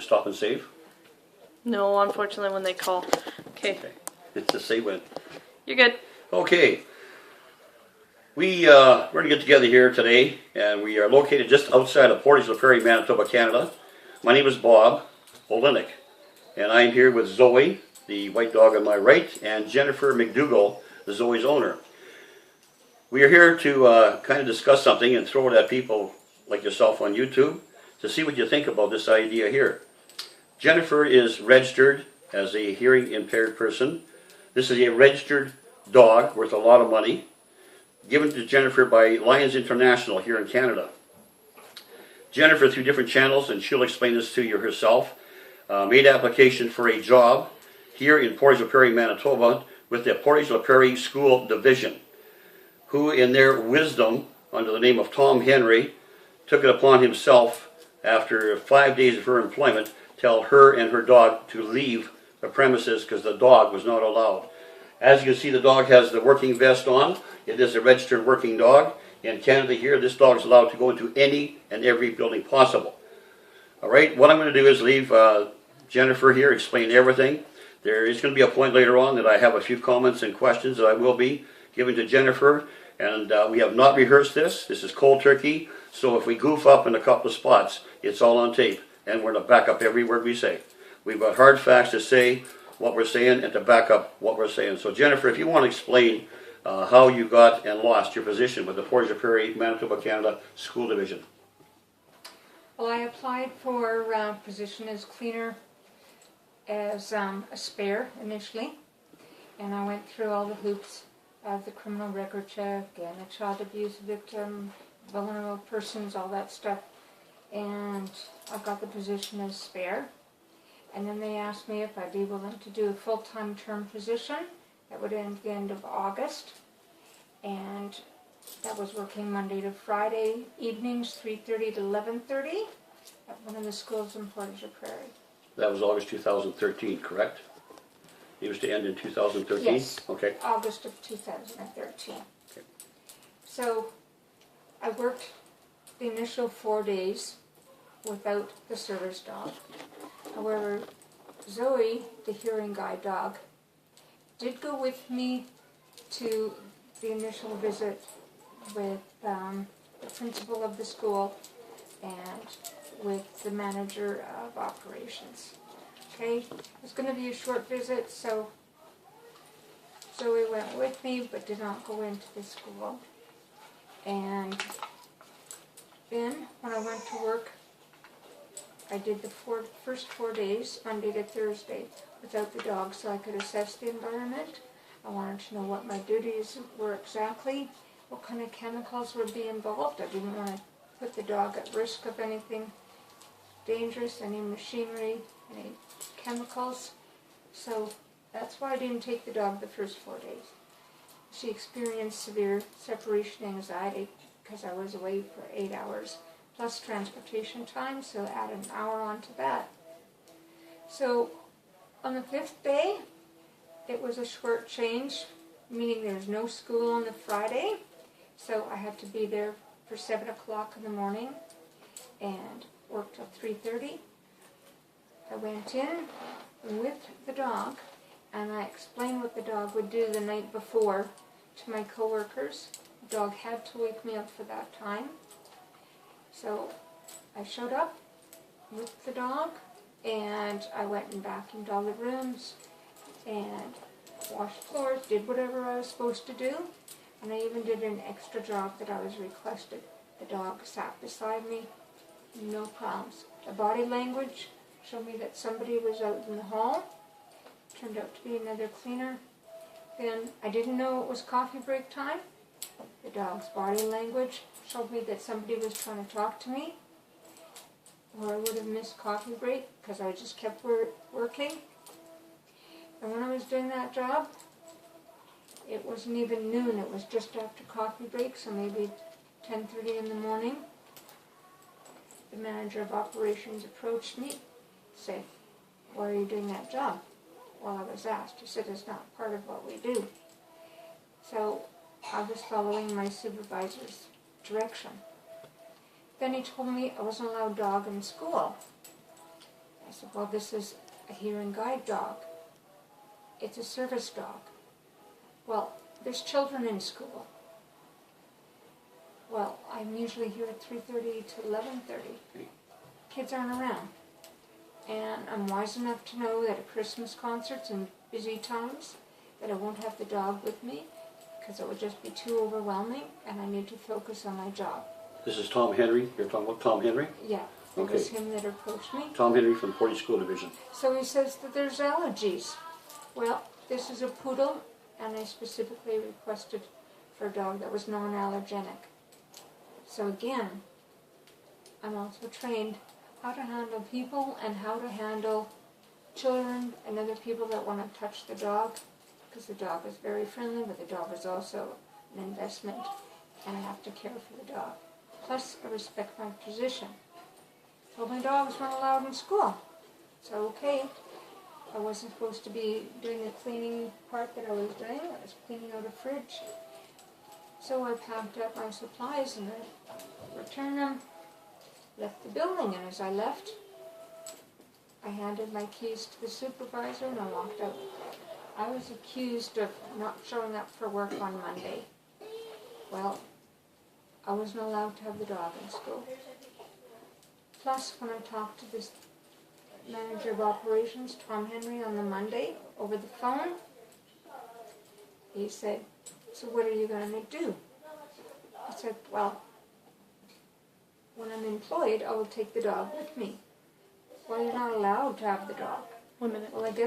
stop and save? No, unfortunately, when they call. Okay. It's a say when. You're good. Okay. We're going to get together here today, and we are located just outside of Portage, PRAIRIE, Manitoba, Canada. My name is Bob Olynyk, and I'm here with Zoe, the white dog on my right, and Jennifer Mcdougal, the Zoe's owner. We are here to kind of discuss something and throw it at people like yourself on YouTube to see what you think about this idea here. Jennifer is registered as a hearing impaired person. This is a registered dog worth a lot of money, given to Jennifer by Lions International here in Canada. Jennifer, through different channels, and she'll explain this to you herself, made application for a job here in Portage, PRAIRIE, Manitoba with the Portage PRAIRIE School Division, who in their wisdom, under the name of Tom Henry, took it upon himself after 5 days of her employment, tell her and her dog to leave the premises because the dog was not allowed. As you can see, the dog has the working vest on. It is a registered working dog. In Canada here, this dog is allowed to go into any and every building possible. All right, what I'm going to do is leave Jennifer here, explain everything. There is going to be a point later on that I have a few comments and questions that I will be giving to Jennifer. And we have not rehearsed this. This is cold turkey. So if we goof up in a couple of spots, it's all on tape. And we're going to back up every word we say. We've got hard facts to say what we're saying and to back up what we're saying. So Jennifer, if you want to explain how you got and lost your position with the Portage PRAIRIE, Manitoba, Canada School Division. Well, I applied for a position as cleaner as a spare initially. And I went through all the hoops of the criminal record check and a child abuse victim, vulnerable persons, all that stuff. And I got the position as spare. And then they asked me if I'd be willing to do a full-time term position that would end at the end of August. And that was working Monday to Friday evenings, 3:30 to 11:30 at one of the schools in Portage PRAIRIE. That was August 2013, correct? It was to end in 2013? Yes. Okay. August of 2013. Okay. So I worked the initial 4 days without the service dog. However, Zoe, the hearing guide dog, did go with me to the initial visit with the principal of the school and with the manager of operations. Okay, it's going to be a short visit, so Zoe went with me but did not go into the school. And then when I went to work, I did the first 4 days, Monday to Thursday, without the dog so I could assess the environment. I wanted to know what my duties were exactly, what kind of chemicals would be involved. I didn't want to put the dog at risk of anything dangerous, any machinery, any chemicals. So that's why I didn't take the dog the first 4 days. She experienced severe separation anxiety because I was away for 8 hours. Plus transportation time, so add an hour onto that. So on the 5th day, it was a short change, meaning there was no school on the Friday, so I had to be there for 7 o'clock in the morning and worked till 3:30. I went in with the dog and I explained what the dog would do the night before to my coworkers. The dog had to wake me up for that time. So I showed up with the dog and I went and vacuumed all the rooms and washed floors, did whatever I was supposed to do, and I even did an extra job that I was requested. The dog sat beside me, no problems. The body language showed me that somebody was out in the hall, turned out to be another cleaner. Then I didn't know it was coffee break time. The dog's body language showed me that somebody was trying to talk to me, or I would have missed coffee break because I just kept working. And when I was doing that job, it wasn't even noon, it was just after coffee break, so maybe 10:30 in the morning. The manager of operations approached me, said, "Why are you doing that job?" Well, I was asked. He said, "It's not part of what we do." So I was following my supervisor's direction. Then he told me I wasn't allowed dog in school. I said, well, this is a hearing guide dog. It's a service dog. Well, there's children in school. Well, I'm usually here at 3:30 to 11:30. Kids aren't around. And I'm wise enough to know that at Christmas concerts and busy times that I won't have the dog with me because it would just be too overwhelming and I need to focus on my job. This is Tom Henry. You're talking about Tom Henry? Yeah, it Okay. was him that approached me. Tom Henry from Portage School Division. So he says that there's allergies. Well, this is a poodle and I specifically requested for a dog that was non-allergenic. So again, I'm also trained how to handle people and how to handle children and other people that want to touch the dog, because the dog is very friendly, but the dog is also an investment and I have to care for the dog. Plus, I respect my position. Told my dogs weren't allowed in school. So okay, I wasn't supposed to be doing the cleaning part that I was doing. I was cleaning out a fridge. So I packed up my supplies and I returned them, left the building, and as I left, I handed my keys to the supervisor and I walked out. I was accused of not showing up for work on Monday. Well, I wasn't allowed to have the dog in school. Plus, when I talked to this manager of operations, Tom Henry, on the Monday over the phone, he said, so what are you going to do? I said, well, when I'm employed, I will take the dog with me. Well, you're not allowed to have the dog. 1 minute. Well, I guess